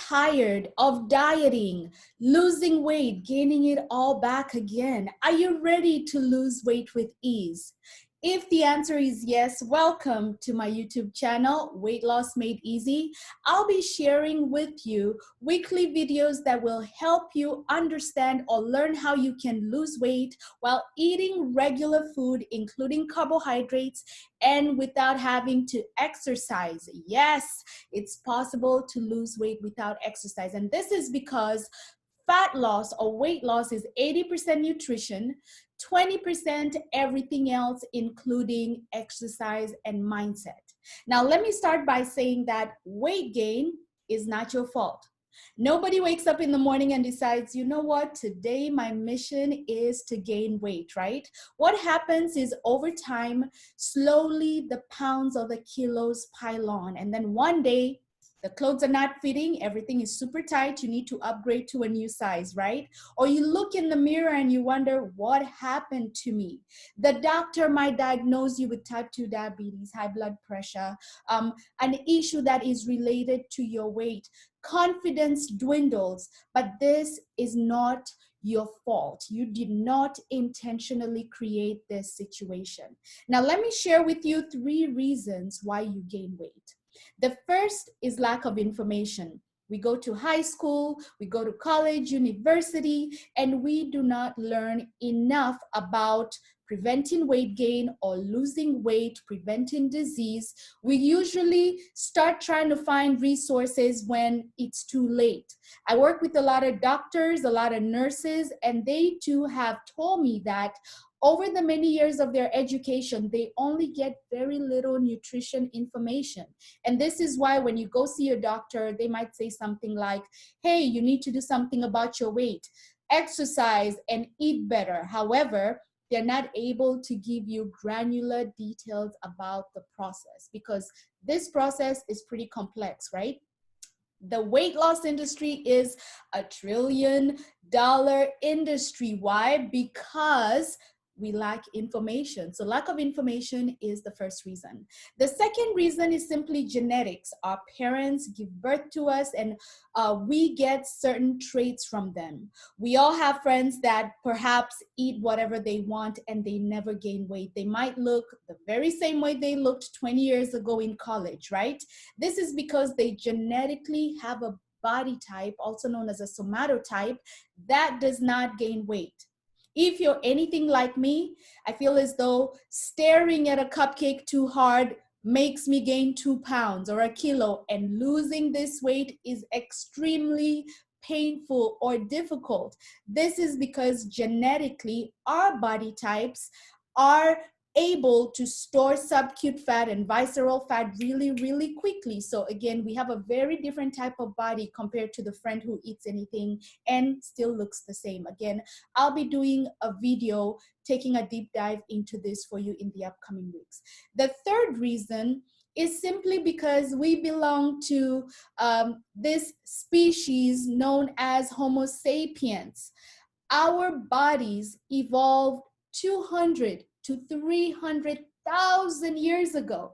tired of dieting, losing weight, gaining it all back again? Are you ready to lose weight with ease? If the answer is yes, welcome to my YouTube channel, Weight Loss Made Easy. I'll be sharing with you weekly videos that will help you understand or learn how you can lose weight while eating regular food, including carbohydrates, and without having to exercise. Yes, it's possible to lose weight without exercise. And this is because fat loss or weight loss is 80% nutrition, 20% everything else, including exercise and mindset. Now, let me start by saying that weight gain is not your fault. Nobody wakes up in the morning and decides, you know what, today my mission is to gain weight, right? What happens is over time, slowly the pounds or the kilos pile on. And then one day, the clothes are not fitting, everything is super tight, you need to upgrade to a new size, right? Or you look in the mirror and you wonder, what happened to me? The doctor might diagnose you with type 2 diabetes, high blood pressure, an issue that is related to your weight. Confidence dwindles, but this is not your fault. You did not intentionally create this situation. Now, let me share with you 3 reasons why you gain weight. The first is lack of information. We go to high school, we go to college, university, and we do not learn enough about preventing weight gain or losing weight, preventing disease. We usually start trying to find resources when it's too late. I work with a lot of doctors, a lot of nurses, and they too have told me that over the many years of their education, they only get very little nutrition information. And this is why when you go see a doctor, they might say something like, hey, you need to do something about your weight, exercise and eat better. However, they're not able to give you granular details about the process because this process is pretty complex, right? The weight loss industry is a $1 trillion industry. Why? Because we lack information. So lack of information is the first reason. The second reason is simply genetics. Our parents give birth to us and we get certain traits from them. We all have friends that perhaps eat whatever they want and they never gain weight. They might look the very same way they looked 20 years ago in college, right? This is because they genetically have a body type, also known as a somatotype, that does not gain weight. If you're anything like me, I feel as though staring at a cupcake too hard makes me gain 2 pounds or a kilo, and losing this weight is extremely painful or difficult. This is because genetically our body types are able to store subacute fat and visceral fat really, really quickly. So again, we have a very different type of body compared to the friend who eats anything and still looks the same. Again, I'll be doing a video taking a deep dive into this for you in the upcoming weeks. The third reason is simply because we belong to this species known as Homo sapiens. Our bodies evolved 200 to 300,000 years ago.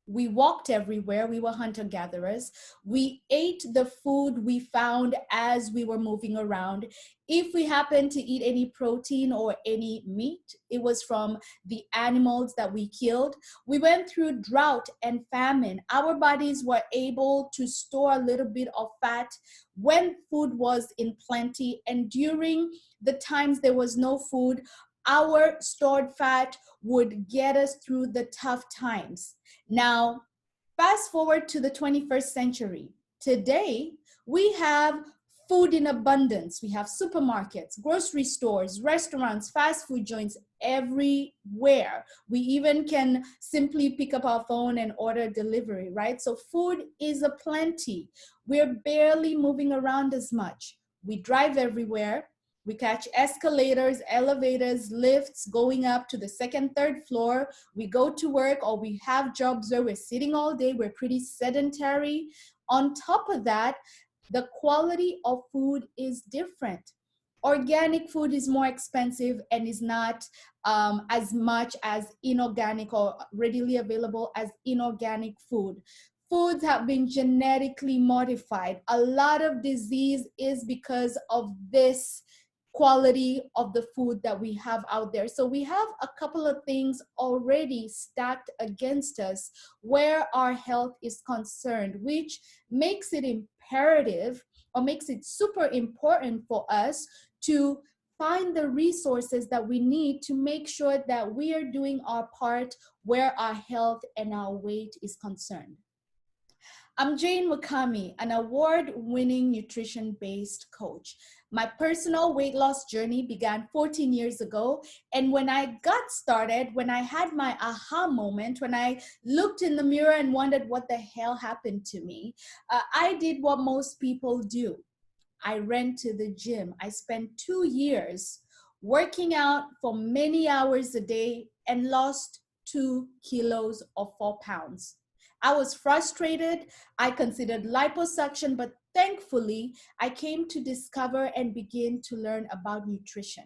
We walked everywhere. We were hunter-gatherers. We ate the food we found as we were moving around. If we happened to eat any protein or any meat, it was from the animals that we killed. We went through drought and famine. Our bodies were able to store a little bit of fat when food was in plenty. And during the times there was no food, our stored fat would get us through the tough times. Now, fast forward to the 21st century. Today, we have food in abundance. We have supermarkets, grocery stores, restaurants, fast food joints everywhere. We even can simply pick up our phone and order delivery, right? So food is aplenty. We're barely moving around as much. We drive everywhere. We catch escalators, elevators, lifts going up to the second, third floor. We go to work or we have jobs where we're sitting all day. We're pretty sedentary. On top of that, the quality of food is different. Organic food is more expensive and is not as much as inorganic or readily available as inorganic food. Foods have been genetically modified. A lot of disease is because of this quality of the food that we have out there. So we have a couple of things already stacked against us where our health is concerned, which makes it imperative or makes it super important for us to find the resources that we need to make sure that we are doing our part where our health and our weight is concerned. I'm Jane Wakami, an award-winning nutrition-based coach. My personal weight loss journey began 14 years ago. And when I got started, when I had my aha moment, when I looked in the mirror and wondered what the hell happened to me, I did what most people do. I ran to the gym. I spent 2 years working out for many hours a day and lost 2 kilos or 4 pounds. I was frustrated. I considered liposuction, but thankfully, I came to discover and begin to learn about nutrition.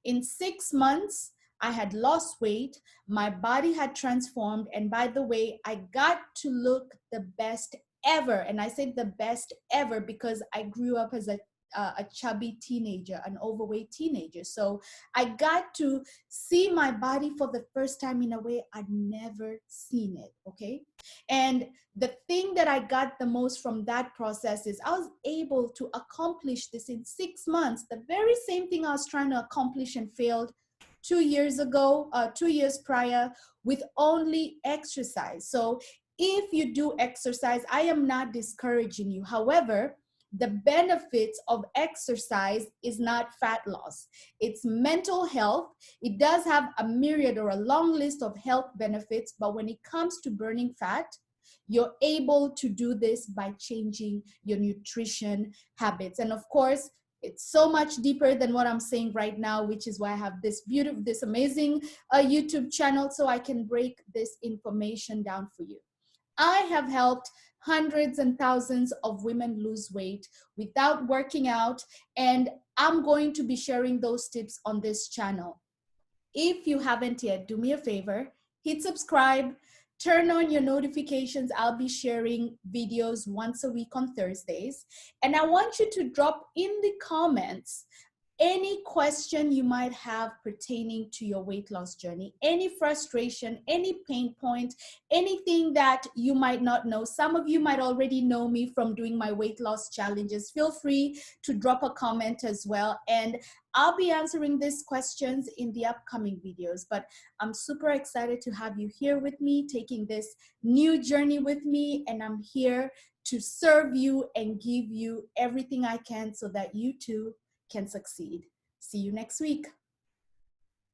In 6 months, I had lost weight, my body had transformed, and by the way, I got to look the best ever. And I said the best ever because I grew up as a chubby teenager, an overweight teenager. So I got to see my body for the first time in a way I'd never seen it, okay? And the thing that I got the most from that process is I was able to accomplish this in 6 months, the very same thing I was trying to accomplish and failed 2 years ago, 2 years prior, with only exercise. So if you do exercise, I am not discouraging you. However, the benefits of exercise is not fat loss. It's mental health. It does have a myriad or a long list of health benefits, but when it comes to burning fat, you're able to do this by changing your nutrition habits. And of course, it's so much deeper than what I'm saying right now, which is why I have this beautiful, this amazing YouTube channel so I can break this information down for you. I have helped hundreds and thousands of women lose weight without working out, and I'm going to be sharing those tips on this channel. If you haven't yet, do me a favor, hit subscribe, turn on your notifications. I'll be sharing videos once a week on Thursdays, and I want you to drop in the comments any question you might have pertaining to your weight loss journey, any frustration, any pain point, anything that you might not know. Some of you might already know me from doing my weight loss challenges. Feel free to drop a comment as well. And I'll be answering these questions in the upcoming videos. But I'm super excited to have you here with me, taking this new journey with me. And I'm here to serve you and give you everything I can so that you too can succeed. See you next week.